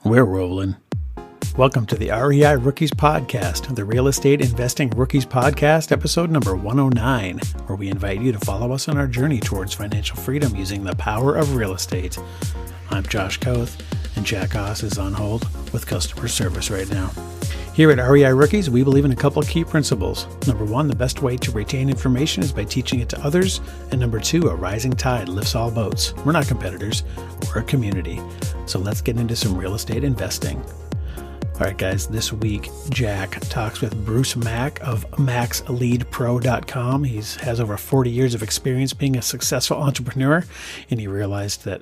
We're rolling. Welcome to the REI Rookies Podcast, the Real Estate Investing Rookies Podcast, episode number 109, where we invite you to follow us on our journey towards financial freedom using the power of real estate. I'm Josh Koth, and Jack Oss is on hold with customer service right now. Here at REI Rookies, we believe in a couple of key principles. Number one, the best way to retain information is by teaching it to others. And number two, a rising tide lifts all boats. We're not competitors, we're a community. So let's get into some real estate investing. All right, guys, this week, Jack talks with Bruce Mack of MaxLeadPro.com. He has over 40 years of experience being a successful entrepreneur, and he realized that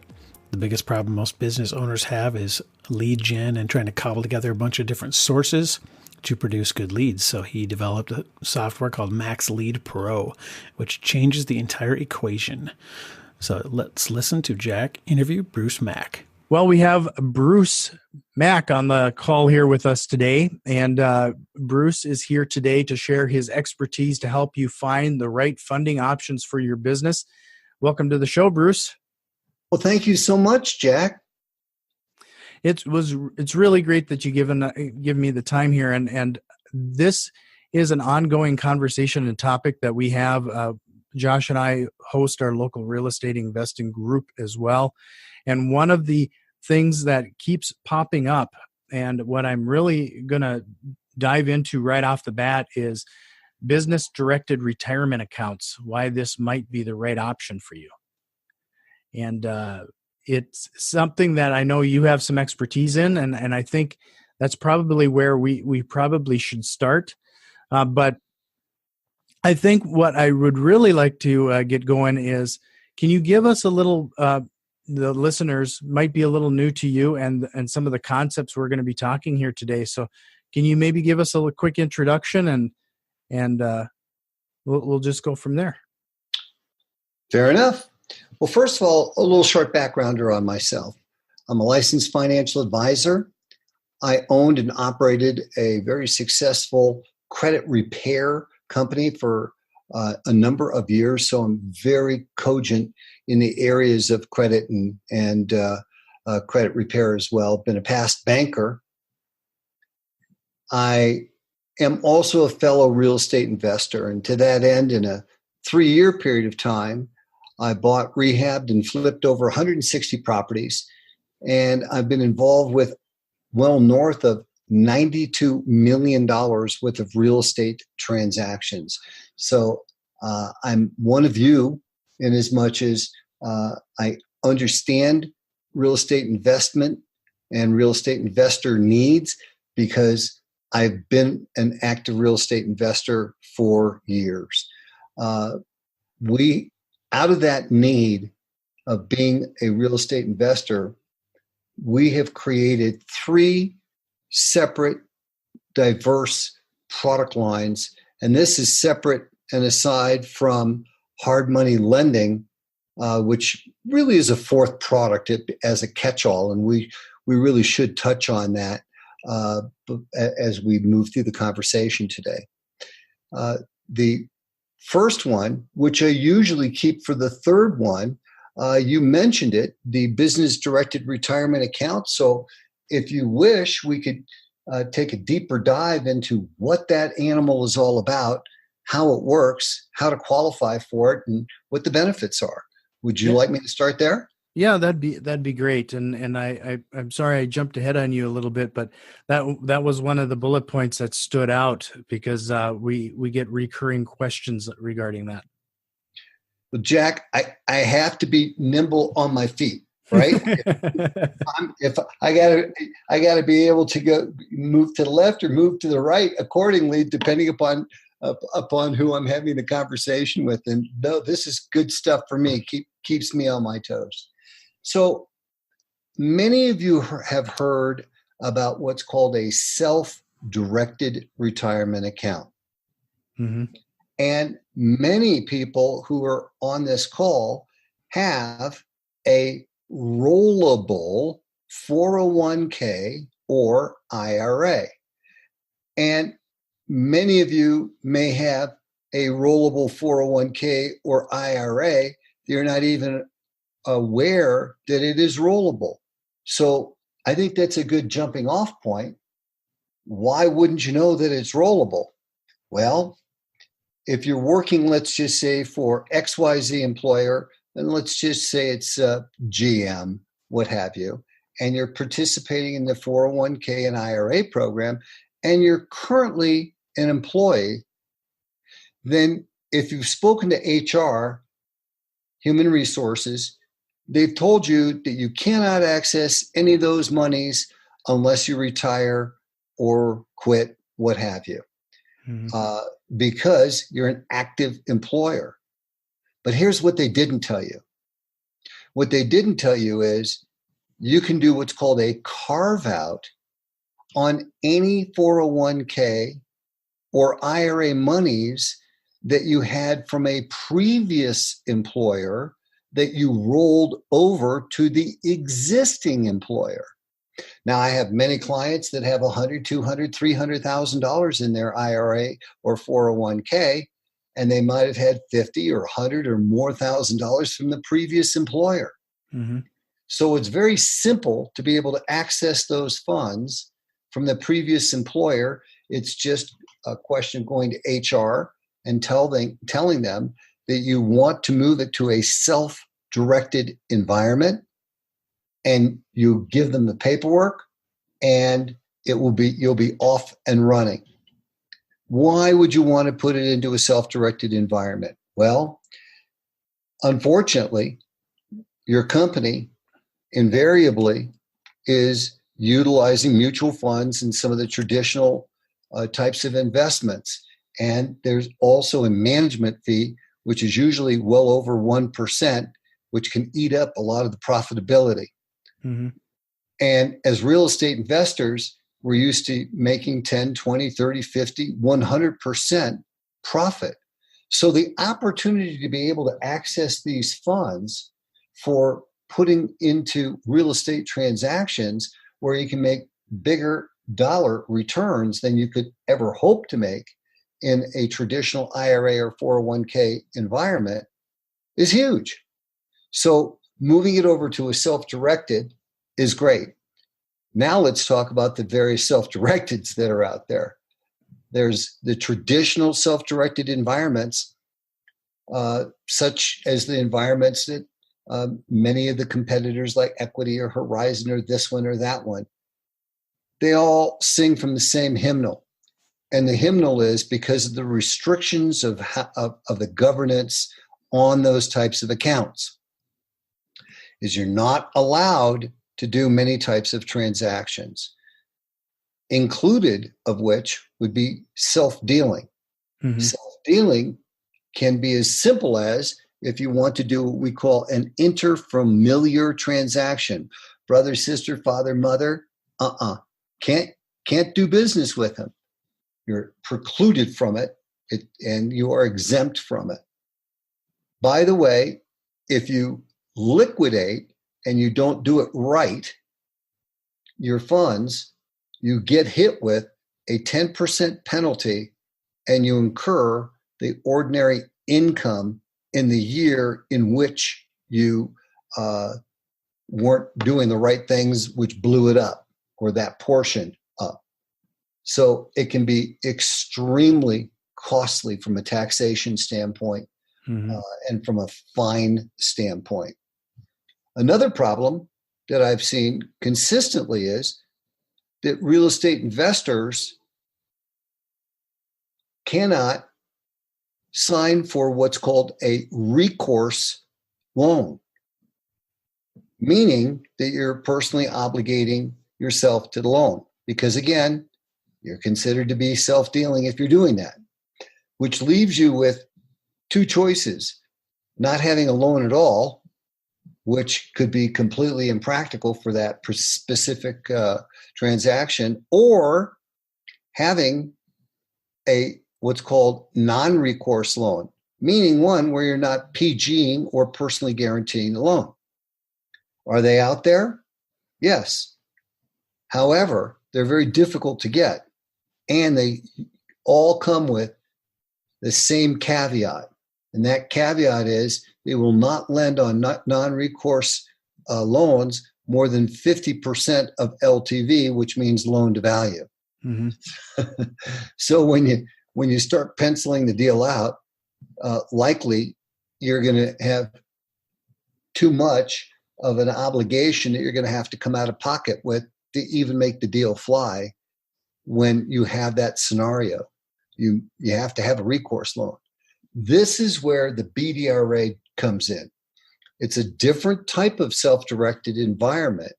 the biggest problem most business owners have is lead gen and trying to cobble together a bunch of different sources to produce good leads. So he developed a software called Max Lead Pro, which changes the entire equation. So let's listen to Jack interview Bruce Mack. Well, we have Bruce Mack on the call here with us today, and Bruce is here today to share his expertise to help you find the right funding options for your business. Welcome to the show, Bruce. Well, thank you so much, Jack. It's really great that you give me the time here, and this is an ongoing conversation and topic that we have. Josh and I host our local real estate investing group as well, and one of the things that keeps popping up, and what I'm really going to dive into right off the bat, is business-directed retirement accounts. Why this might be the right option for you. And it's something that I know you have some expertise in, and I think that's probably where we probably should start. But I think what I would really like to get going is, can you give us a little, the listeners might be a little new to you and some of the concepts we're going to be talking here today. So can you maybe give us a quick introduction and we'll just go from there. Fair enough. Well, first of all, a little short backgrounder on myself. I'm a licensed financial advisor. I owned and operated a very successful credit repair company for a number of years, so I'm very cogent in the areas of credit and credit repair as well. Been a past banker. I am also a fellow real estate investor, and to that end, in a 3-year period of time, I bought, rehabbed, and flipped over 160 properties, and I've been involved with well north of $92 million worth of real estate transactions. So I'm one of you in as much as I understand real estate investment and real estate investor needs, because I've been an active real estate investor for years. Out of that need of being a real estate investor, we have created 3 separate, diverse product lines. And this is separate and aside from hard money lending, which really is a 4th product as a catch-all. And we really should touch on that as we move through the conversation today. The first one, which I usually keep for the 3rd one, you mentioned it, the business-directed retirement account. So if you wish, we could take a deeper dive into what that animal is all about, how it works, how to qualify for it, and what the benefits are. Would you like me to start there? Yeah, that'd be great. And I'm sorry I jumped ahead on you a little bit, but that was one of the bullet points that stood out, because we get recurring questions regarding that. Well, Jack, I have to be nimble on my feet, right? if I gotta be able to move to the left or move to the right accordingly, depending upon who I'm having the conversation with. And no, this is good stuff for me. Keeps me on my toes. So many of you have heard about what's called a self-directed retirement account. Mm-hmm. And many people who are on this call have a rollable 401k or IRA. And many of you may have a rollable 401k or IRA. You're not even aware that it is rollable. So I think that's a good jumping off point. Why wouldn't you know that it's rollable? Well, if you're working, let's just say for XYZ employer, and let's just say it's GM, what have you, and you're participating in the 401k and IRA program, and you're currently an employee, then if you've spoken to HR, human resources, they've told you that you cannot access any of those monies unless you retire or quit, what have you, because you're an active employer. But here's what they didn't tell you. What they didn't tell you is you can do what's called a carve out on any 401k or IRA monies that you had from a previous employer that you rolled over to the existing employer. Now, I have many clients that have $100,000, $200,000, $300,000 in their IRA or 401k, and they might have had $50,000 or $100,000 or more $1,000 from the previous employer. Mm-hmm. So it's very simple to be able to access those funds from the previous employer. It's just a question of going to HR and telling them that you want to move it to a self-directed environment, and you give them the paperwork, and you'll be off and running. Why would you want to put it into a self-directed environment? Well, unfortunately, your company invariably is utilizing mutual funds and some of the traditional types of investments. And there's also a management fee, which is usually well over 1%, which can eat up a lot of the profitability. Mm-hmm. And as real estate investors, we're used to making 10, 20, 30, 50, 100% profit. So the opportunity to be able to access these funds for putting into real estate transactions where you can make bigger dollar returns than you could ever hope to make in a traditional IRA or 401k environment is huge. So moving it over to a self-directed is great. Now let's talk about the various self-directeds that are out there. There's the traditional self-directed environments, such as the environments that many of the competitors like Equity or Horizon or this one or that one, they all sing from the same hymnal. And the hymnal is because of the restrictions of the governance on those types of accounts, is you're not allowed to do many types of transactions, included of which would be self-dealing. Mm-hmm. Self-dealing can be as simple as if you want to do what we call an interfamiliar transaction. Brother, sister, father, mother, can't do business with them. You're precluded from it, and you are exempt from it. By the way, if you liquidate and you don't do it right, your funds, you get hit with a 10% penalty, and you incur the ordinary income in the year in which you weren't doing the right things, which blew it up, or that portion up. So it can be extremely costly from a taxation standpoint, mm-hmm. And from a fine standpoint. Another problem that I've seen consistently is that real estate investors cannot sign for what's called a recourse loan, meaning that you're personally obligating yourself to the loan. Because again, you're considered to be self-dealing if you're doing that, which leaves you with two choices: not having a loan at all, which could be completely impractical for that specific transaction, or having what's called non-recourse loan, meaning one where you're not PGing or personally guaranteeing the loan. Are they out there? Yes. However, they're very difficult to get, and they all come with the same caveat. And that caveat is they will not lend on non-recourse loans more than 50% of LTV, which means loan to value. Mm-hmm. So when you start penciling the deal out, likely you're going to have too much of an obligation that you're going to have to come out of pocket with to even make the deal fly. When you have that scenario, you have to have a recourse loan. This is where the BDRA comes in. It's a different type of self-directed environment.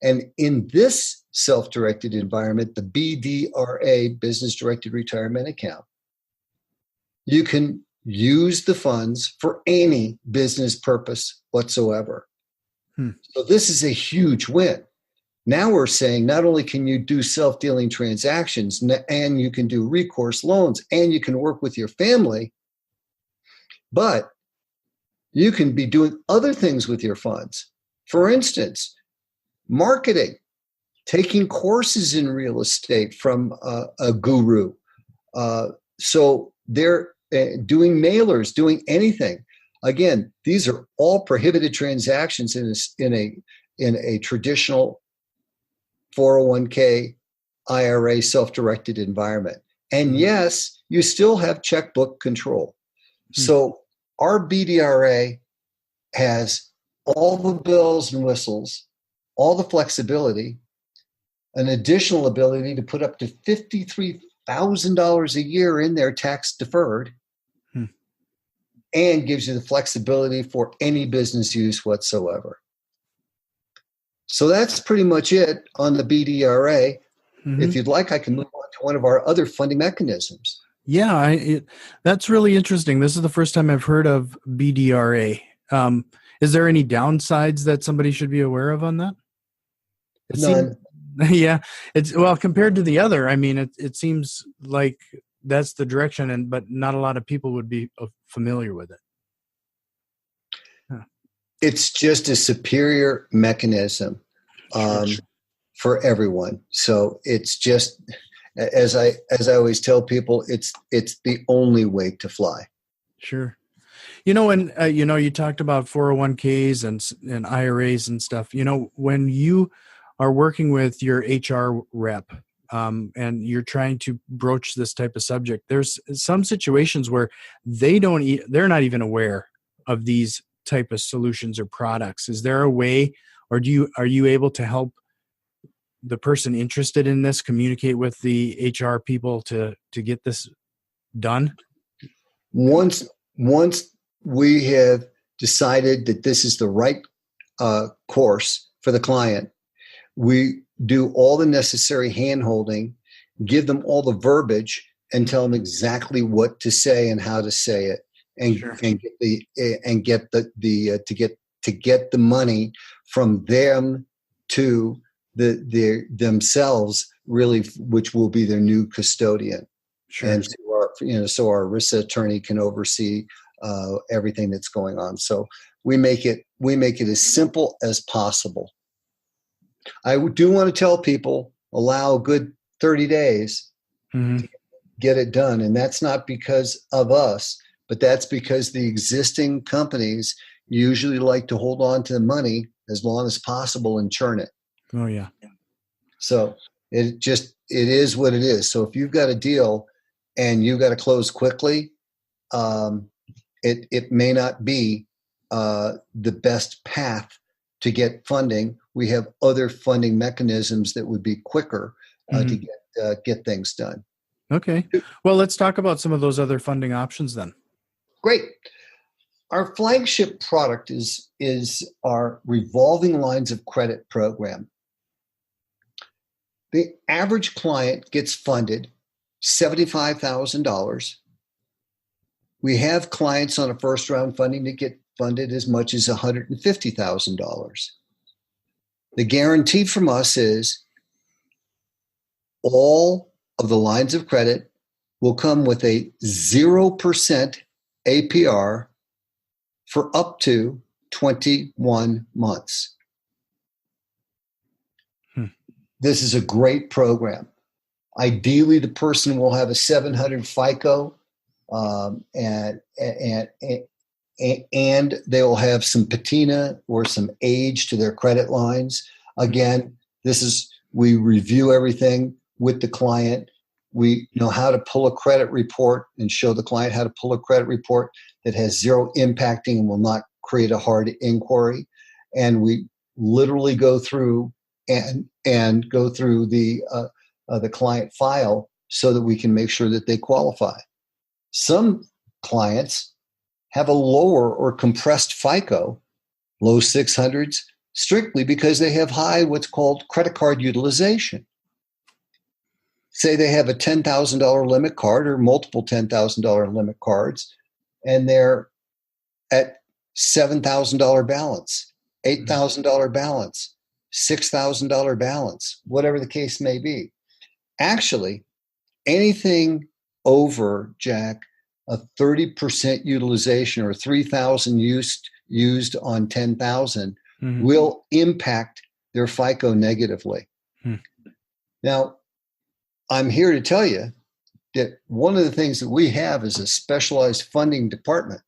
And in this self-directed environment, the BDRA, Business Directed Retirement Account, you can use the funds for any business purpose whatsoever. So this is a huge win. Now we're saying not only can you do self-dealing transactions and you can do recourse loans and you can work with your family, but you can be doing other things with your funds. For instance, marketing, taking courses in real estate from a guru. So they're doing mailers, doing anything. Again, these are all prohibited transactions in a traditional 401k IRA self-directed environment. And yes, you still have checkbook control. So our BDRA has all the bells and whistles, all the flexibility, an additional ability to put up to $53,000 a year in there tax deferred, and gives you the flexibility for any business use whatsoever. So that's pretty much it on the BDRA. If you'd like, I can move on to one of our other funding mechanisms. Yeah, that's really interesting. This is the first time I've heard of BDRA. Is there any downsides that somebody should be aware of on that? None. Yeah, compared to the other, I mean, it seems like that's the direction, but not a lot of people would be familiar with it. It's just a superior mechanism for everyone. So it's just, as I always tell people, it's the only way to fly. Sure. And you talked about 401ks and IRAs and stuff. When you are working with your HR rep and you're trying to broach this type of subject, there's some situations where they're not even aware of these type of solutions or products. Is there a way, or are you able to help the person interested in this communicate with the HR people to get this done? Once we have decided that this is the right course for the client, we do all the necessary hand-holding, give them all the verbiage, and tell them exactly what to say and how to say it, and get the money from them to themselves, really, which will be their new custodian. Sure. And so our ERISA attorney can oversee everything that's going on. So we make it as simple as possible. I do want to tell people, allow a good 30 days to get it done. And that's not because of us, but that's because the existing companies usually like to hold on to the money as long as possible and churn it. Oh, yeah. So it is what it is. So if you've got a deal and you've got to close quickly, it may not be the best path to get funding. We have other funding mechanisms that would be quicker to get things done. Okay. Well, let's talk about some of those other funding options then. Great. Our flagship product is our revolving lines of credit program. The average client gets funded $75,000. We have clients on a first round funding that get funded as much as $150,000. The guarantee from us is all of the lines of credit will come with a 0% APR for up to 21 months. This is a great program. Ideally, the person will have a 700 FICO, and and they will have some patina or some age to their credit lines. Again, we review everything with the client. We know how to pull a credit report and show the client how to pull a credit report that has zero impacting and will not create a hard inquiry. And we literally go through and go through the client file so that we can make sure that they qualify. Some clients have a lower or compressed FICO, low 600s, strictly because they have high what's called credit card utilization. Say they have a $10,000 limit card or multiple $10,000 limit cards, and they're at $7,000 balance, $8,000 balance, $6,000 balance, whatever the case may be. Actually, anything over, Jack, a 30% utilization or 3,000 used on 10,000 will impact their FICO negatively. Now, I'm here to tell you that one of the things that we have is a specialized funding department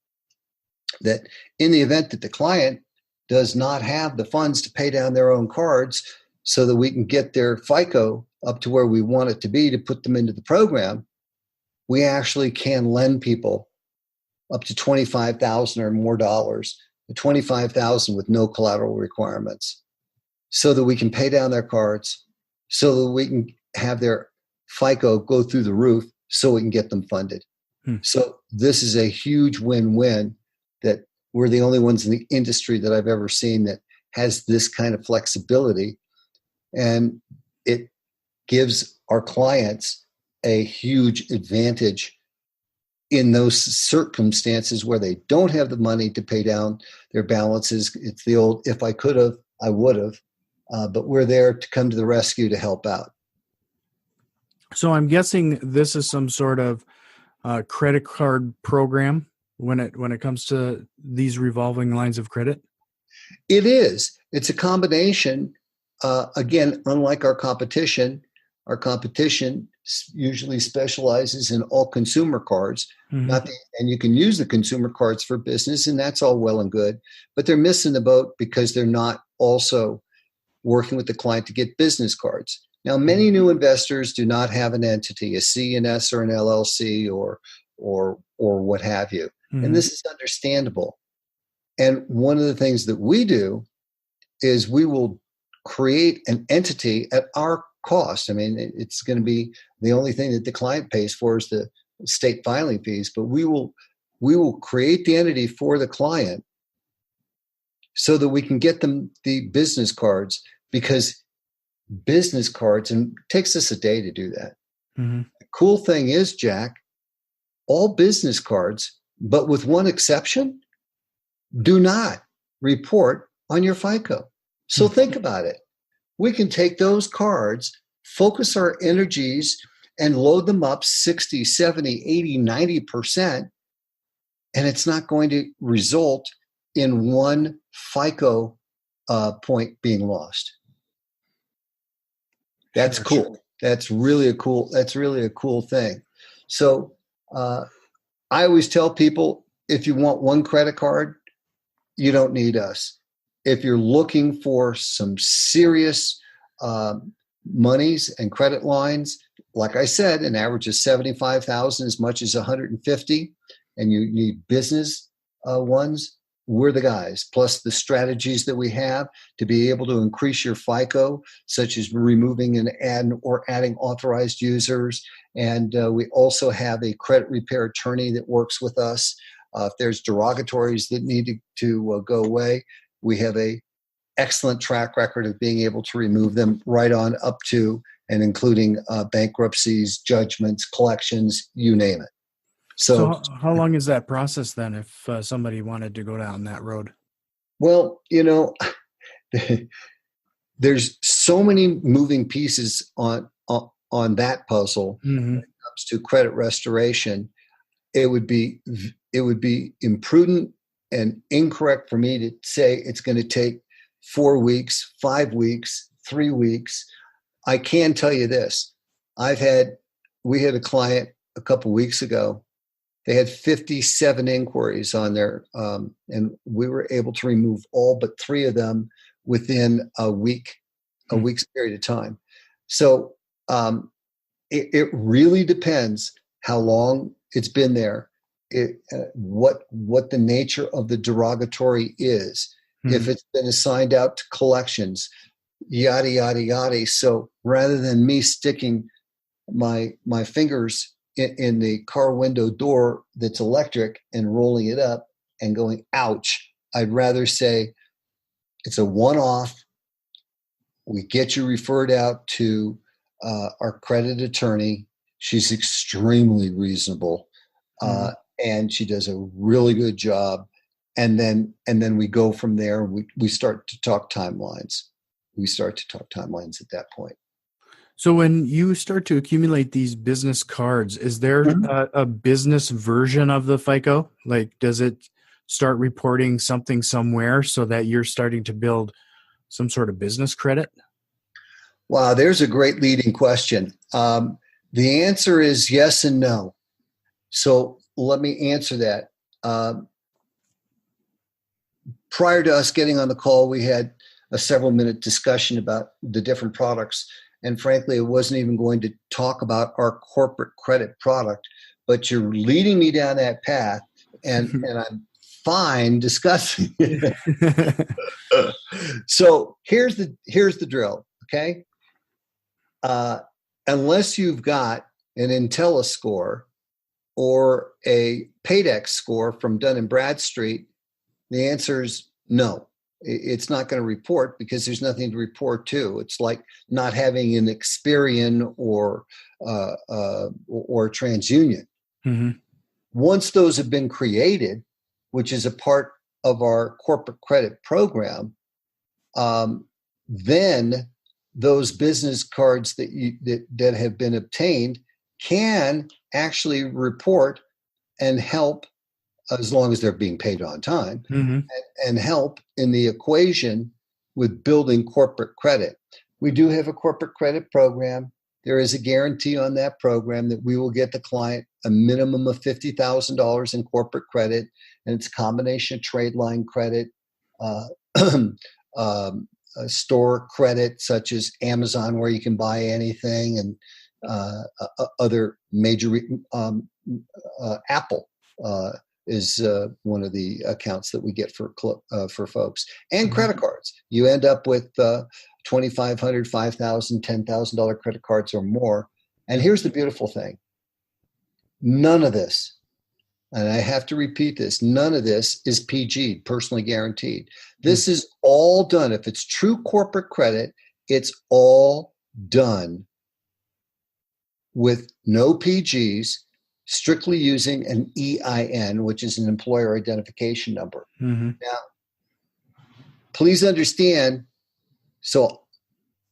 that in the event that the client does not have the funds to pay down their own cards so that we can get their FICO up to where we want it to be to put them into the program, we actually can lend people up to $25,000 or more dollars, $25,000 with no collateral requirements, so that we can pay down their cards, so that we can have their FICO go through the roof, so we can get them funded. So this is a huge win-win that we're the only ones in the industry that I've ever seen that has this kind of flexibility. And it gives our clients a huge advantage in those circumstances where they don't have the money to pay down their balances. It's the old, if I could have, I would have, but we're there to come to the rescue to help out. So I'm guessing this is some sort of credit card program when it comes to these revolving lines of credit? It is. It's a combination. Again, unlike our competition usually specializes in all consumer cards. And you can use the consumer cards for business, and that's all well and good. But they're missing the boat because they're not also working with the client to get business cards. Now, many new investors do not have an entity, a C&S or an LLC or what have you. And this is understandable. And one of the things that we do is we will create an entity at our cost. I mean, it's going to be the only thing that the client pays for is the state filing fees, but we will create the entity for the client so that we can get them the business cards, because business cards, and it takes us a day to do that. The cool thing is, Jack, all business cards, but with one exception, do not report on your FICO. So think about it. We can take those cards, focus our energies, and load them up 60, 70, 80, 90%, and it's not going to result in one FICO point being lost. That's cool. That's really a cool thing. So I always tell people, if you want one credit card, you don't need us. If you're looking for some serious monies and credit lines, like I said, an average of 75,000 as much as 150, and you need business ones, we're the guys. Plus the strategies that we have to be able to increase your FICO, such as removing or adding authorized users. And we also have a credit repair attorney that works with us. If there's derogatories that need to go away, we have a excellent track record of being able to remove them right on up to and including bankruptcies, judgments, collections, you name it. So how long is that process then if somebody wanted to go down that road? Well, there's so many moving pieces on that puzzle when it comes to credit restoration. It would be imprudent and incorrect for me to say it's going to take 4 weeks, 5 weeks, 3 weeks. I can tell you this. We had a client a couple weeks ago They had 57 inquiries on there, and we were able to remove all but 3 of them within a week's period of time. So it really depends how long it's been there, what the nature of the derogatory is, if it's been assigned out to collections, yada yada yada. So rather than me sticking my fingers in the car window door that's electric and rolling it up and going, ouch, I'd rather say it's a one-off. We get you referred out to our credit attorney. She's extremely reasonable, and she does a really good job. And then we go from there. We start to talk timelines. We start to talk timelines at that point. So when you start to accumulate these business cards, is there a business version of the FICO? Like, does it start reporting something somewhere so that you're starting to build some sort of business credit? Wow, there's a great leading question. The answer is yes and no. So let me answer that. Prior to us getting on the call, we had a several-minute discussion about the different products. And frankly, it wasn't even going to talk about our corporate credit product, but you're leading me down that path, and I'm fine discussing it. So here's the drill, okay? Unless you've got an Intella score or a Paydex score from Dun & Bradstreet, the answer is no. It's not going to report because there's nothing to report to. It's like not having an Experian or TransUnion. Mm-hmm. Once those have been created, which is a part of our corporate credit program, then those business cards that have been obtained can actually report and help, as long as they're being paid on time, and help in the equation with building corporate credit. We do have a corporate credit program. There is a guarantee on that program that we will get the client a minimum of $50,000 in corporate credit, and it's a combination of trade line credit, store credit such as Amazon, where you can buy anything, and other major Apple is one of the accounts that we get for folks, and credit cards. You end up with $2,500, $5,000, $10,000 credit cards or more. And here's the beautiful thing: none of this, and I have to repeat this, none of this is PG, personally guaranteed. This is all done. If it's true corporate credit, it's all done with no PGs, strictly using an EIN, which is an employer identification number. Now, please understand, so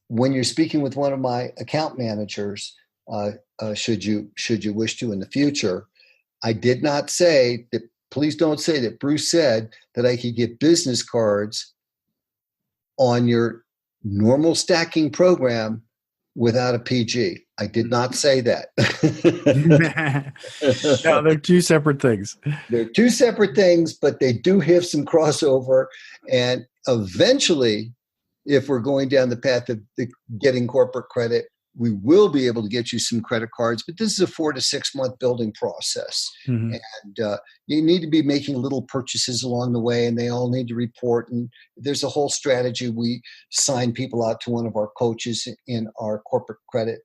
when you're speaking with one of my account managers, should you wish to in the future, I did not say that, please don't say that Bruce said that I could get business cards on your normal stacking program without a PG. I did not say that. No, they're two separate things. They're two separate things, but they do have some crossover. And eventually, if we're going down the path of getting corporate credit, we will be able to get you some credit cards, but this is a 4 to 6 month building process. And you need to be making little purchases along the way, and they all need to report. And there's a whole strategy. We sign people out to one of our coaches in our corporate credit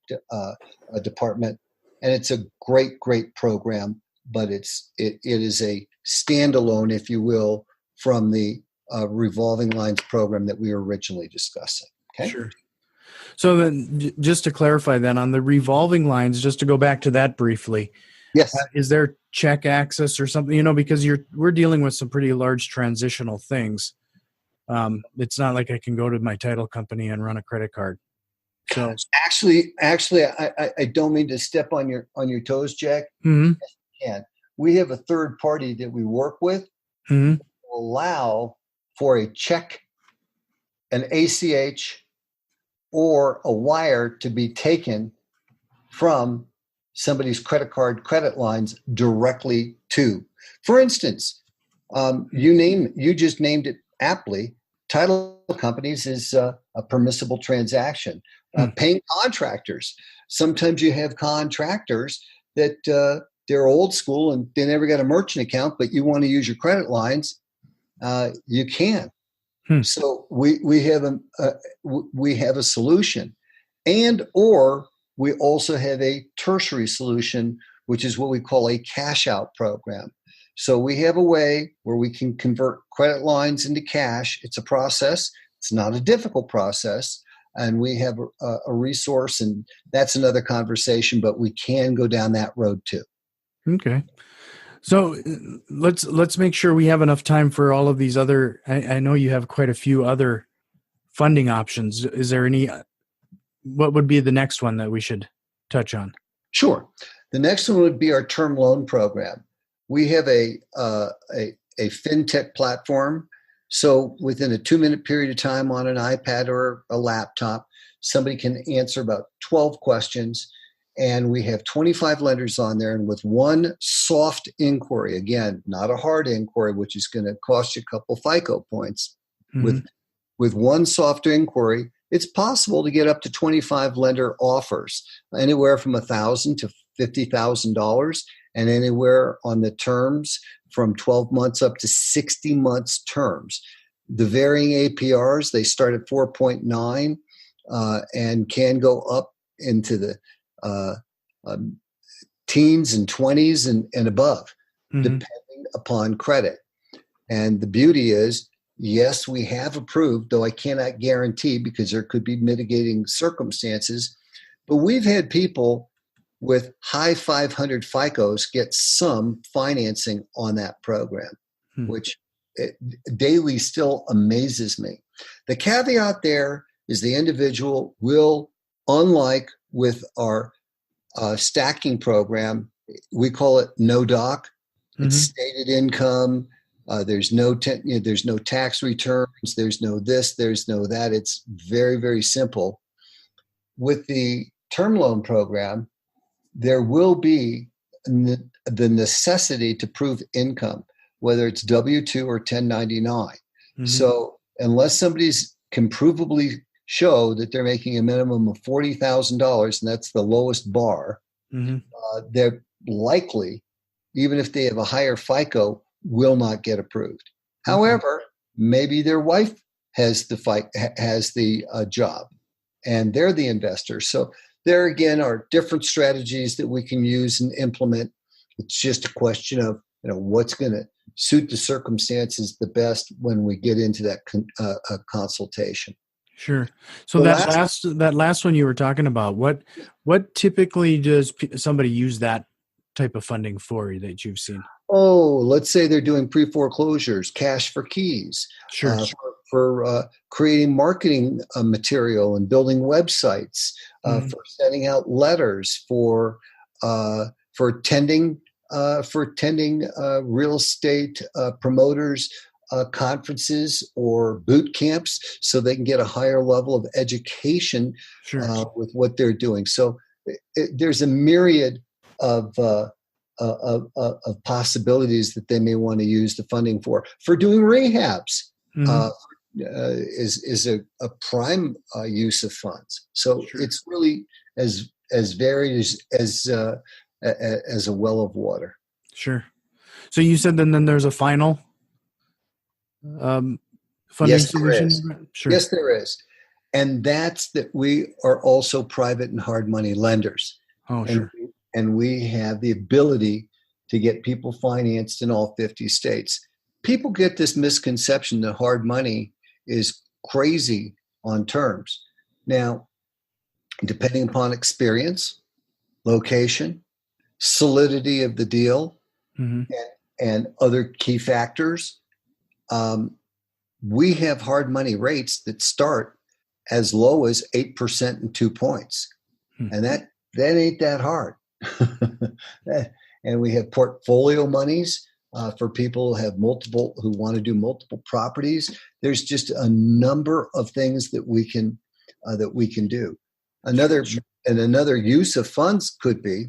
department. And it's a great, great program, but it is a standalone, if you will, from the revolving lines program that we were originally discussing. Okay. Sure. So then, just to clarify then, on the revolving lines, just to go back to that briefly. Yes. Is there check access or something, because we're dealing with some pretty large transitional things. It's not like I can go to my title company and run a credit card. So actually, I don't mean to step on your toes, Jack. And we have a third party that we work with to allow for a check, an ACH, or a wire to be taken from somebody's credit card credit lines directly to. For instance, you just named it aptly. Title companies is a permissible transaction. Paying contractors. Sometimes you have contractors that they're old school and they never got a merchant account, but you want to use your credit lines, you can. So we have a solution, and or we also have a tertiary solution, which is what we call a cash out program. So we have a way where we can convert credit lines into cash. It's a process. It's not a difficult process. And we have a resource, and that's another conversation, but we can go down that road too. Okay. So let's make sure we have enough time for all of these other, I know you have quite a few other funding options. Is there what would be the next one that we should touch on? Sure. The next one would be our term loan program. We have a fintech platform. So within a 2-minute period of time on an iPad or a laptop, somebody can answer about 12 questions. And we have 25 lenders on there. And with one soft inquiry, again, not a hard inquiry, which is going to cost you a couple FICO points. With one soft inquiry, it's possible to get up to 25 lender offers, anywhere from $1,000 to $50,000, and anywhere on the terms from 12 months up to 60 months terms. The varying APRs, they start at 4.9 and can go up into the teens and 20s and above, depending upon credit. And the beauty is, yes, we have approved, though I cannot guarantee because there could be mitigating circumstances, but we've had people with high 500 FICOs get some financing on that program, which daily still amazes me. The caveat there is the individual will, unlike with our stacking program, we call it no doc. It's stated income. There's no tax returns. There's no this. There's no that. It's very, very simple. With the term loan program, there will be the necessity to prove income, whether it's W-2 or 1099. So unless somebody's can provably show that they're making a minimum of $40,000, and that's the lowest bar, they're likely, even if they have a higher FICO, will not get approved. However, maybe their wife has the job, and they're the investor. So there again are different strategies that we can use and implement. It's just a question of what's going to suit the circumstances the best when we get into that consultation. Sure. So that last one you were talking about, what typically does somebody use that type of funding for that you've seen? Oh, let's say they're doing pre-foreclosures, cash for keys, for creating marketing material and building websites, for sending out letters, for attending real estate promoters conferences or boot camps, so they can get a higher level of education with what they're doing. So there's a myriad of possibilities that they may want to use the funding for doing rehabs. Is a prime use of funds. So it's really as varied as a well of water. Sure. So you said then there's a final funding solution? Sure. Yes, there is. And that's that we are also private and hard money lenders. And we have the ability to get people financed in all 50 states. People get this misconception that hard money is crazy on terms. Now, depending upon experience, location, solidity of the deal, and other key factors, we have hard money rates that start as low as 8% and 2 points. And that ain't that hard. And we have portfolio monies for people who want to do multiple properties. There's just a number of things that we can do. Another use of funds could be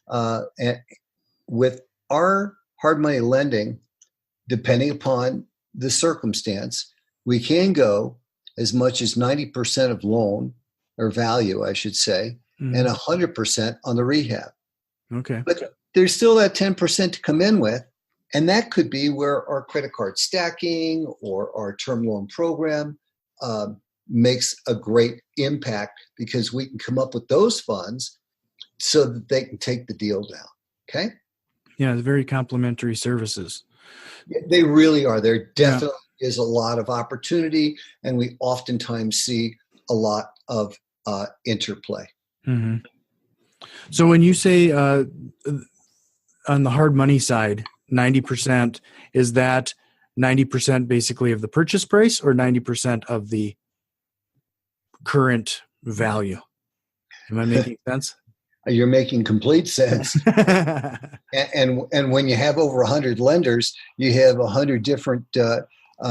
And with our hard money lending, depending upon the circumstance, we can go as much as 90% of loan or value, I should say, and 100% on the rehab. Okay. But there's still that 10% to come in with. And that could be where our credit card stacking or our term loan program makes a great impact, because we can come up with those funds so that they can take the deal down. Okay? Yeah, it's very complementary services. They really are. There definitely is a lot of opportunity, and we oftentimes see a lot of interplay. Mm-hmm. So when you say on the hard money side, 90%, is that 90% basically of the purchase price or 90% of the current value? Am I making sense? You're making complete sense. and when you have over 100 lenders, you have 100 different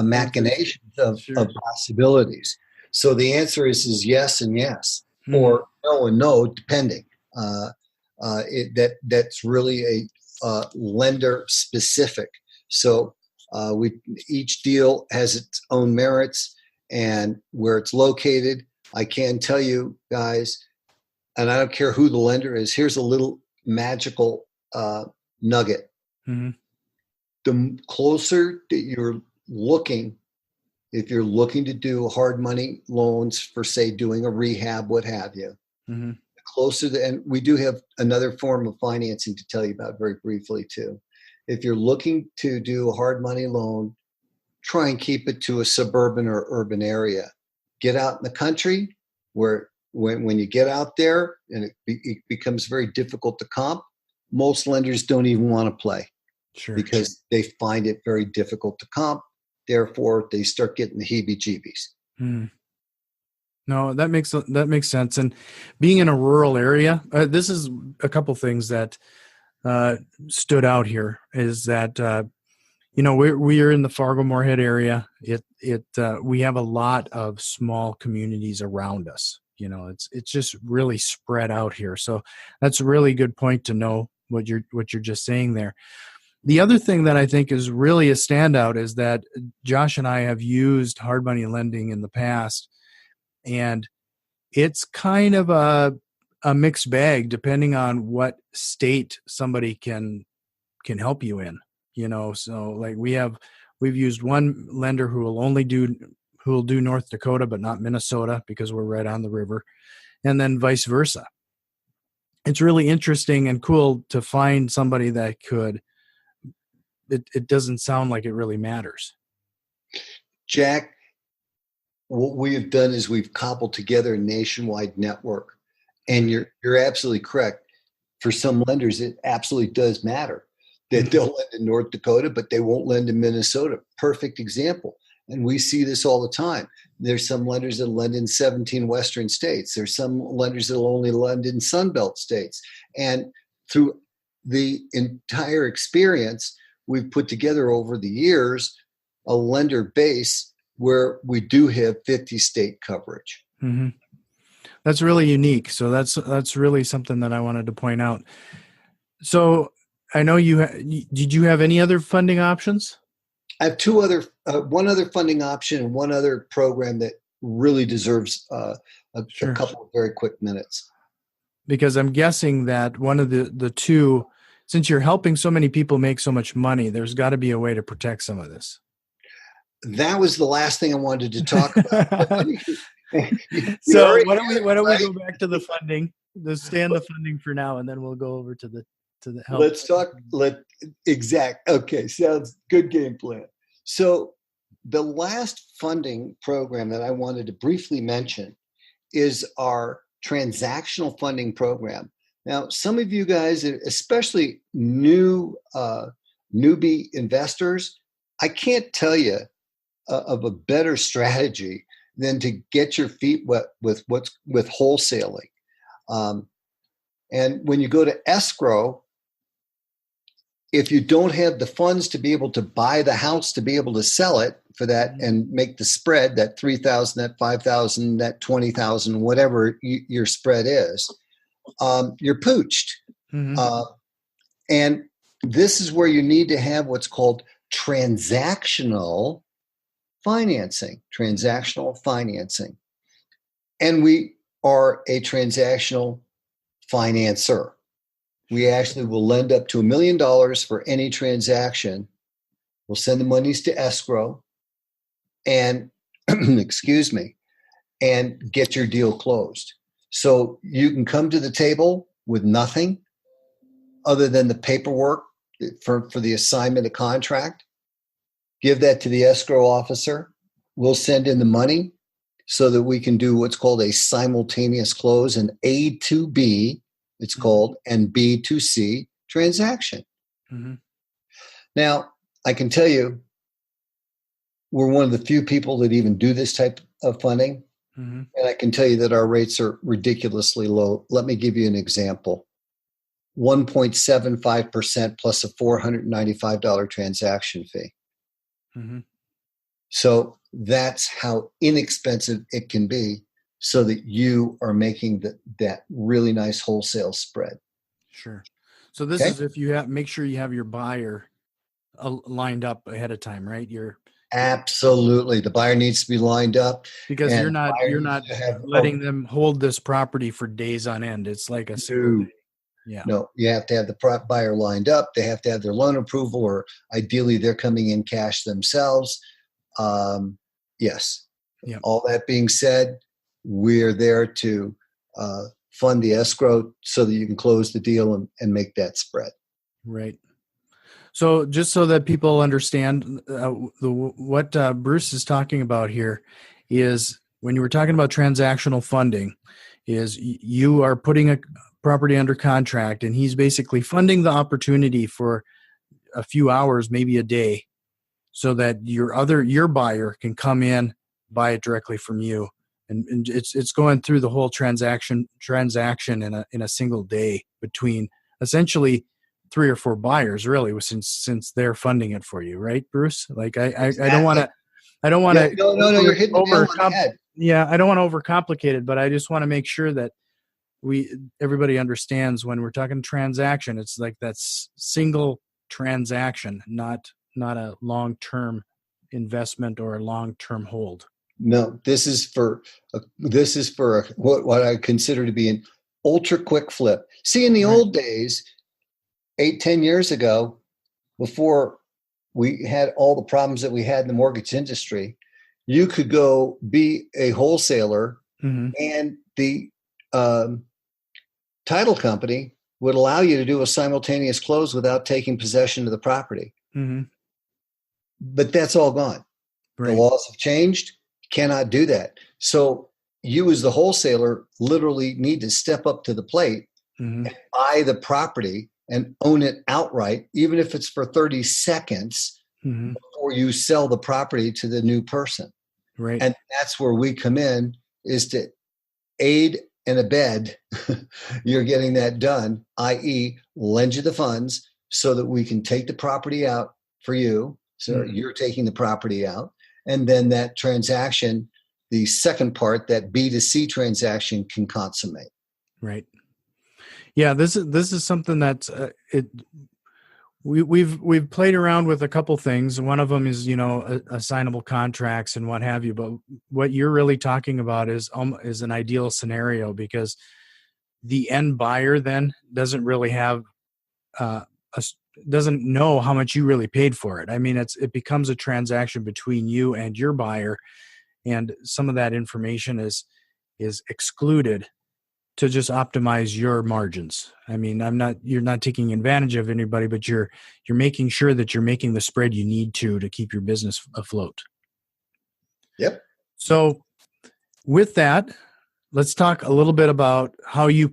machinations of possibilities. So the answer is yes and yes, or no and no, depending. That's really a lender specific. So each deal has its own merits and where it's located. I can tell you guys, and I don't care who the lender is, here's a little magical nugget. Mm-hmm. The closer that you're looking, if you're looking to do hard money loans for, say, doing a rehab, what have you, closer to, and we do have another form of financing to tell you about very briefly too. If you're looking to do a hard money loan, try and keep it to a suburban or urban area. Get out in the country where when you get out there and it becomes very difficult to comp, most lenders don't even want to play because they find it very difficult to comp. Therefore, they start getting the heebie-jeebies. No, that makes sense. And being in a rural area, this is a couple things that stood out here. Is that we are in the Fargo-Moorhead area. We have a lot of small communities around us. It's just really spread out here. So that's a really good point to know what you're just saying there. The other thing that I think is really a standout is that Josh and I have used hard money lending in the past, and it's kind of a mixed bag depending on what state somebody can help you in. So like we've used one lender who will do North Dakota but not Minnesota because we're right on the river, and then vice versa. It's really interesting and cool to find somebody that could. It doesn't sound like it really matters. Jack, what we have done is we've cobbled together a nationwide network, and you're absolutely correct. For some lenders, it absolutely does matter that they'll lend in North Dakota, but they won't lend in Minnesota. Perfect example. And we see this all the time. There's some lenders that lend in 17 Western states. There's some lenders that will only lend in Sunbelt states. And through the entire experience, we've put together over the years a lender base where we do have 50 state coverage. Mm-hmm. That's really unique. So that's really something that I wanted to point out. So I know did you have any other funding options? I have one other funding option and one other program that really deserves a couple of very quick minutes. Because I'm guessing that one of the two, since you're helping so many people make so much money, there's got to be a way to protect some of this. That was the last thing I wanted to talk about. So why don't we go back to the funding? Let's stay on the funding for now, and then we'll go over to the help. Let's talk. Okay, sounds good game plan. So the last funding program that I wanted to briefly mention is our transactional funding program. Now, some of you guys, especially newbie investors, I can't tell you of a better strategy than to get your feet wet with wholesaling. And when you go to escrow, if you don't have the funds to be able to buy the house to be able to sell it for that and make the spread, that $3,000, that $5,000, that $20,000, whatever your spread is, you're pooched. Mm-hmm. And this is where you need to have what's called transactional financing. Transactional financing. And we are a transactional financer. We actually will lend up to $1 million for any transaction. We'll send the monies to escrow and, excuse me, and get your deal closed. So you can come to the table with nothing other than the paperwork for the assignment of contract. Give that to the escrow officer. We'll send in the money so that we can do what's called a simultaneous close, an A to B, it's called, and B to C transaction. Mm-hmm. Now, I can tell you, we're one of the few people that even do this type of funding. Mm-hmm. And I can tell you that our rates are ridiculously low. Let me give you an example. 1.75% plus a $495 transaction fee. Mm-hmm. So that's how inexpensive it can be so that you are making that really nice wholesale spread. Sure. So this is if you make sure you have your buyer lined up ahead of time, right? Absolutely. The buyer needs to be lined up because you're not letting them hold this property for days on end. It's like a single day. Yeah. No, you have to have the buyer lined up. They have to have their loan approval, or ideally they're coming in cash themselves. Yes. Yep. All that being said, we're there to fund the escrow so that you can close the deal and make that spread. Right. So just so that people understand what Bruce is talking about here is when you were talking about transactional funding is you are putting a property under contract and he's basically funding the opportunity for a few hours, maybe a day, so that your buyer can come in, buy it directly from you. And it's going through the whole transaction in a single day between essentially 3 or 4 buyers, really, since they're funding it for you, right, Bruce? Like I don't want to. No, you're hitting the nail on the head. Yeah, I don't want to overcomplicate it, but I just want to make sure that everybody understands when we're talking transaction, it's like that single transaction, not a long-term investment or a long-term hold. No, this is for what I consider to be an ultra quick flip. See, in the old days, 8-10 years ago, before we had all the problems that we had in the mortgage industry, you could go be a wholesaler, mm-hmm. and the title company would allow you to do a simultaneous close without taking possession of the property. Mm-hmm. But that's all gone. Right. The laws have changed. Cannot do that. So you as the wholesaler literally need to step up to the plate mm-hmm. and buy the property and own it outright, even if it's for 30 seconds mm-hmm. before you sell the property to the new person. Right. And that's where we come in, is to aid and abet you're getting that done, i.e. lend you the funds so that we can take the property out for you. So mm-hmm. you're taking the property out. And then that transaction, the second part, that B to C transaction, can consummate. Right. Yeah, this is something that's we've played around with a couple things. One of them is assignable contracts and what have you. But what you're really talking about is an ideal scenario, because the end buyer then doesn't really have doesn't know how much you really paid for it. I mean, it becomes a transaction between you and your buyer, and some of that information is excluded to just optimize your margins. I mean, you're not taking advantage of anybody, but you're making sure that you're making the spread you need to keep your business afloat. Yep. So with that, let's talk a little bit about how you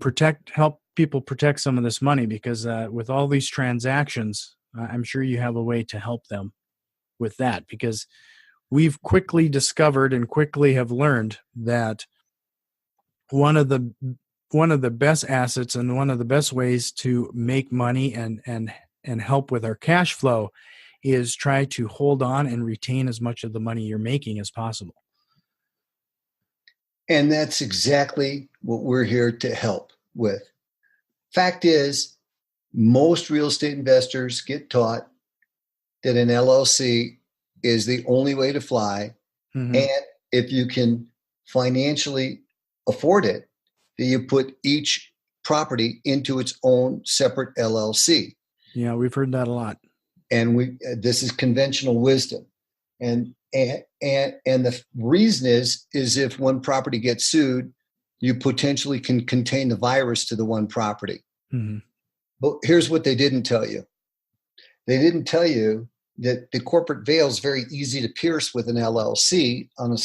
help people protect some of this money, because with all these transactions, I'm sure you have a way to help them with that, because we've quickly discovered and quickly have learned that one of the best assets and one of the best ways to make money and help with our cash flow is try to hold on and retain as much of the money you're making as possible. And that's exactly what we're here to help with. Fact is, Most real estate investors get taught that an LLC is the only way to fly. Mm-hmm. And if you can financially afford it, that you put each property into its own separate LLC. Yeah, we've heard that a lot. And this is conventional wisdom. And the reason is if one property gets sued, you potentially can contain the virus to the one property. Mm-hmm. But here's what they didn't tell you. They didn't tell you that the corporate veil is very easy to pierce with an LLC on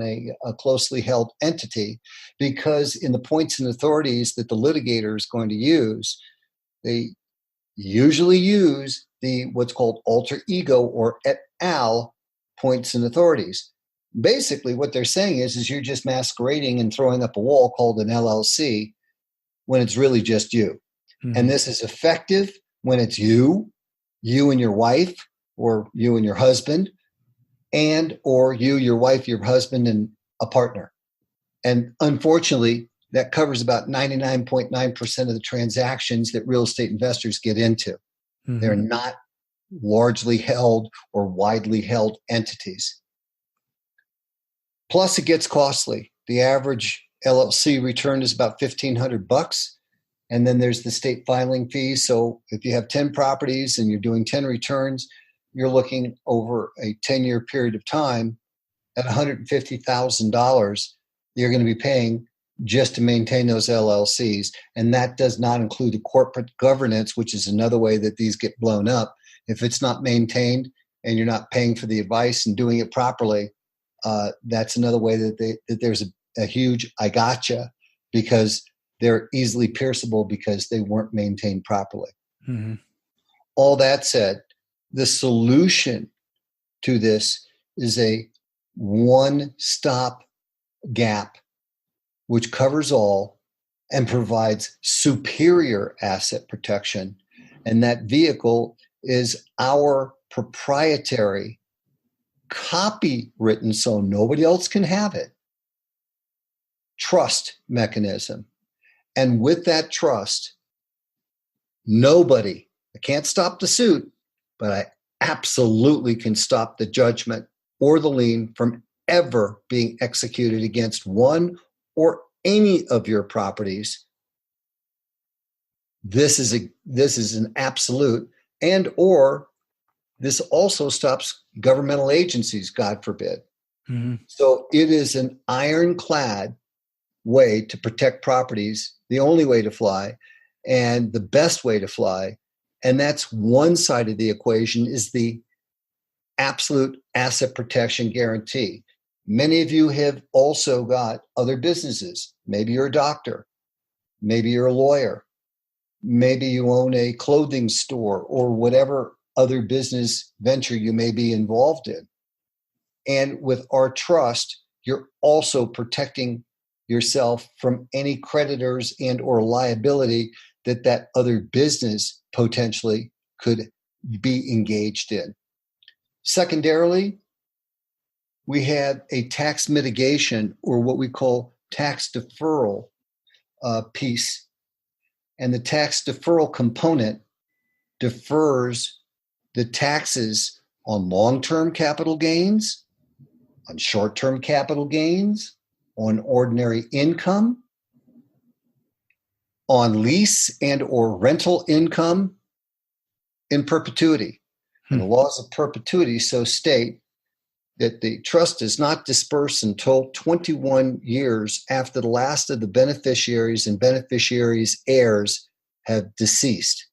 a closely held entity, because in the points and authorities that the litigator is going to use, they usually use the what's called alter ego or et al. Points and authorities. Basically, what they're saying is you're just masquerading and throwing up a wall called an LLC when it's really just you. Mm-hmm. And this is effective when it's you and your wife, or you and your husband, and or you, your wife, your husband, and a partner. And unfortunately, that covers about 99.9% of the transactions that real estate investors get into. Mm-hmm. They're not largely held or widely held entities. Plus, it gets costly. The average LLC return is about $1,500. And then there's the state filing fee. So if you have 10 properties and you're doing 10 returns, you're looking over a 10-year period of time at $150,000 you're going to be paying just to maintain those LLCs. And that does not include the corporate governance, which is another way that these get blown up. If it's not maintained and you're not paying for the advice and doing it properly, that's another way that there's a huge I gotcha, because they're easily pierceable because they weren't maintained properly. Mm-hmm. All that said, the solution to this is a one-stop gap, which covers all and provides superior asset protection. And that vehicle is our proprietary, copywritten so nobody else can have it, trust mechanism. And with that trust, I can't stop the suit, but I absolutely can stop the judgment or the lien from ever being executed against one or any of your properties. This is an absolute, and or this also stops governmental agencies, God forbid. Mm-hmm. So it is an ironclad way to protect properties, the only way to fly, and the best way to fly. And that's one side of the equation, is the absolute asset protection guarantee. Many of you have also got other businesses. Maybe you're a doctor. Maybe you're a lawyer. Maybe you own a clothing store or whatever other business venture you may be involved in. And with our trust, you're also protecting yourself from any creditors and or liability that other business potentially could be engaged in. Secondarily, we have a tax mitigation, or what we call tax deferral piece. And the tax deferral component defers the taxes on long-term capital gains, on short-term capital gains, on ordinary income, on lease and or rental income in perpetuity. And the laws of perpetuity so state that the trust is not dispersed until 21 years after the last of the beneficiaries and beneficiaries' heirs have deceased.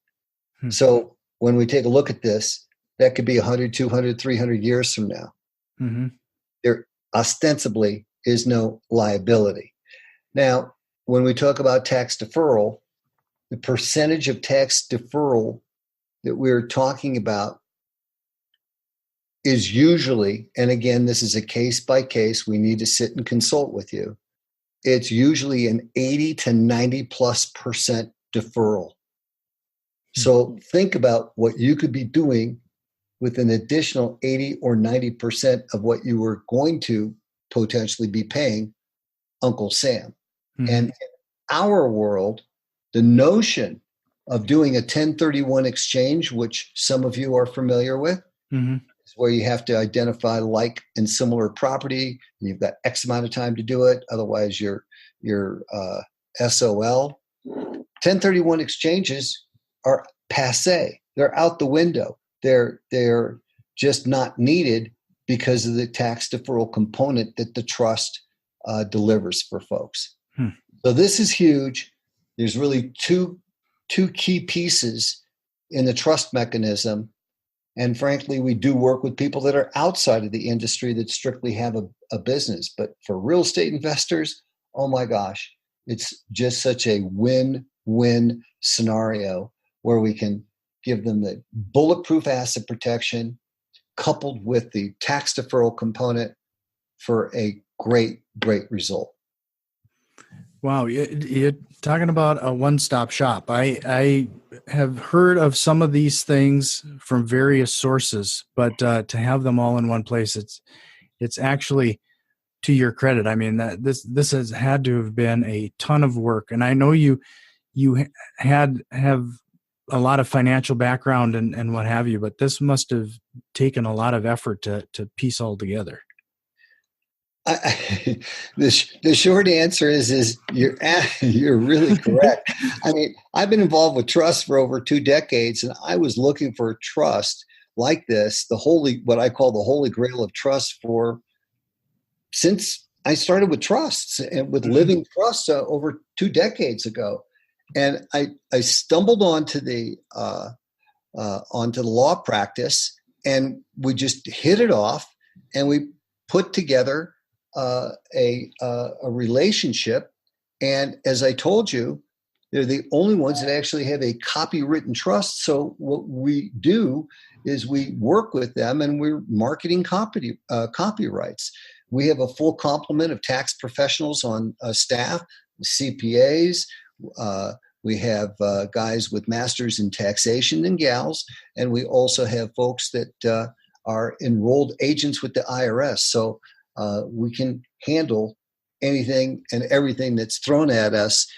So when we take a look at this, that could be 100, 200, 300 years from now. Mm-hmm. There ostensibly is no liability. Now, when we talk about tax deferral, the percentage of tax deferral that we're talking about is usually, and again, this is a case by case, we need to sit and consult with you. It's usually an 80 to 90+% deferral. So think about what you could be doing with an additional 80 or 90% of what you were going to potentially be paying Uncle Sam. Mm-hmm. And in our world, the notion of doing a 1031 exchange, which some of you are familiar with, where you have to identify like and similar property, and you've got X amount of time to do it. Otherwise, you're SOL. 1031 exchanges are passé. They're out the window. They're just not needed because of the tax deferral component that the trust delivers for folks. So this is huge. There's really two key pieces in the trust mechanism. And frankly, we do work with people that are outside of the industry that strictly have a business. But for real estate investors, oh my gosh, it's just such a win-win scenario where we can give them the bulletproof asset protection coupled with the tax deferral component for a great result. Wow, you're talking about a one-stop shop. I have heard of some of these things from various sources, but to have them all in one place, it's actually to your credit. I mean, that this has had to have been a ton of work, and I know you have a lot of financial background and what have you, but this must have taken a lot of effort to piece all together. The short answer is you're really correct. I mean, I've been involved with trust for over 2 decades, and I was looking for a trust like this, what I call the holy grail of trust, since I started with trusts and with living trusts over 2 decades ago. And I stumbled onto the law practice, and we just hit it off, and we put together a relationship. And as I told you, they're the only ones that actually have a copywritten trust. So what we do is we work with them, and we're marketing copyrights. We have a full complement of tax professionals on staff, CPAs. We have guys with masters in taxation and gals, and we also have folks that are enrolled agents with the IRS. So we can handle anything and everything that's thrown at us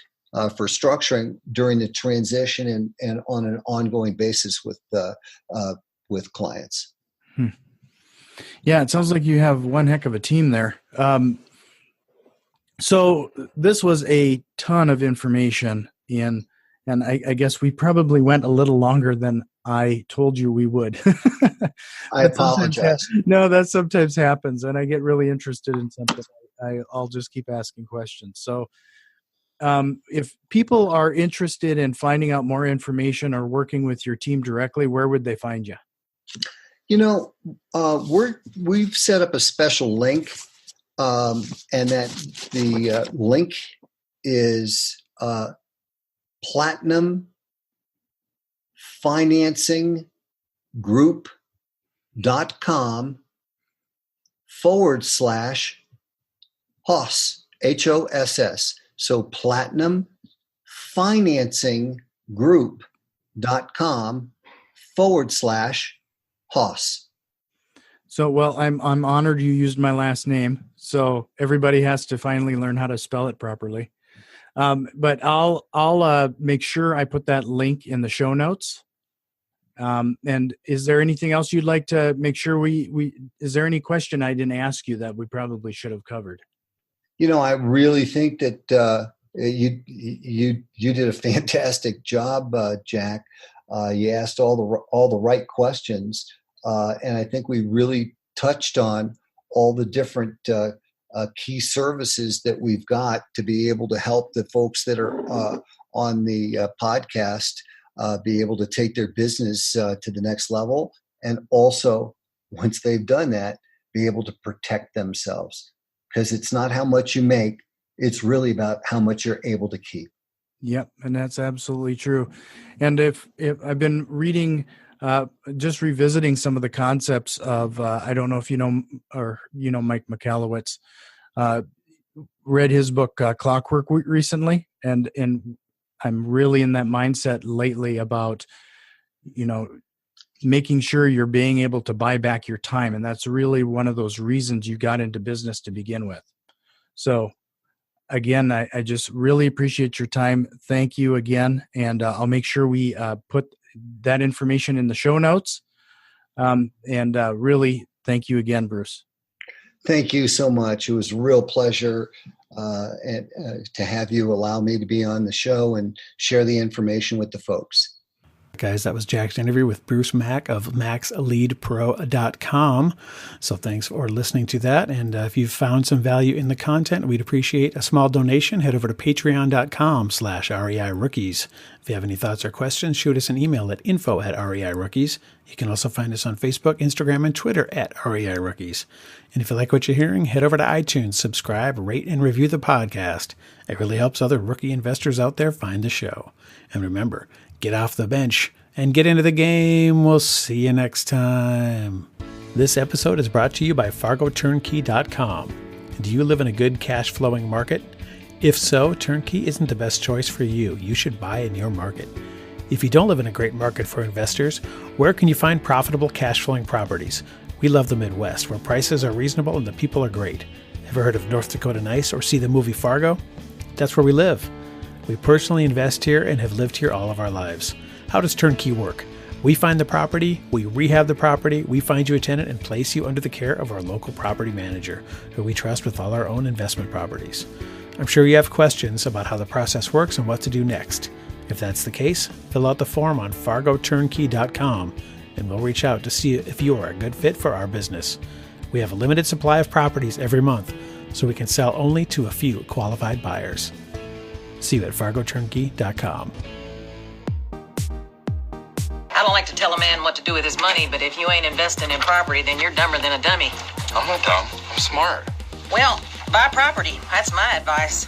for structuring during the transition and on an ongoing basis with clients. Yeah, it sounds like you have one heck of a team there. So this was a ton of information, and I guess we probably went a little longer than I told you we would. I apologize. No, that sometimes happens, and I get really interested in something. I'll just keep asking questions. So if people are interested in finding out more information or working with your team directly, where would they find you? We've set up a special link, and that the link is platinumfinancing.group.com /HOSS, HOSS. So platinumfinancing.group.com /HOSS. So, well, I'm honored you used my last name. So everybody has to finally learn how to spell it properly. But I'll make sure I put that link in the show notes. And is there anything else you'd like to make sure is there any question I didn't ask you that we probably should have covered? I really think that you did a fantastic job, Jack. You asked all the right questions, and I think we really touched on all the different key services that we've got to be able to help the folks that are on the podcast be able to take their business to the next level, and also once they've done that, be able to protect themselves, because it's not how much you make, it's really about how much you're able to keep. Yep, and that's absolutely true. And if I've been reading, just revisiting some of the concepts of, I don't know if you know Mike Michalowicz, read his book Clockwork recently, and I'm really in that mindset lately about, making sure you're being able to buy back your time, and that's really one of those reasons you got into business to begin with. So again, I just really appreciate your time. Thank you again. And I'll make sure we put that information in the show notes. Really, thank you again, Bruce. Thank you so much. It was a real pleasure to have you allow me to be on the show and share the information with the folks. Guys, that was Jack's interview with Bruce Mack of MaxLeadPro.com. So thanks for listening to that. And if you've found some value in the content, we'd appreciate a small donation. Head over to patreon.com/REIRookies. If you have any thoughts or questions, shoot us an email at info@REIRookies. You can also find us on Facebook, Instagram, and Twitter at REIRookies. And if you like what you're hearing, head over to iTunes, subscribe, rate, and review the podcast. It really helps other rookie investors out there find the show. And remember, get off the bench and get into the game. We'll see you next time. This episode is brought to you by FargoTurnkey.com. Do you live in a good cash flowing market? If so, Turnkey isn't the best choice for you. You should buy in your market. If you don't live in a great market for investors, where can you find profitable cash flowing properties? We love the Midwest, where prices are reasonable and the people are great. Ever heard of North Dakota Nice or see the movie Fargo? That's where we live. We personally invest here and have lived here all of our lives. How does Turnkey work? We find the property, we rehab the property, we find you a tenant and place you under the care of our local property manager, who we trust with all our own investment properties. I'm sure you have questions about how the process works and what to do next. If that's the case, fill out the form on FargoTurnkey.com and we'll reach out to see if you are a good fit for our business. We have a limited supply of properties every month, so we can sell only to a few qualified buyers. See you at FargoTurnkey.com. I don't like to tell a man what to do with his money, but if you ain't investing in property, then you're dumber than a dummy. I'm not dumb. I'm smart. Well, buy property. That's my advice.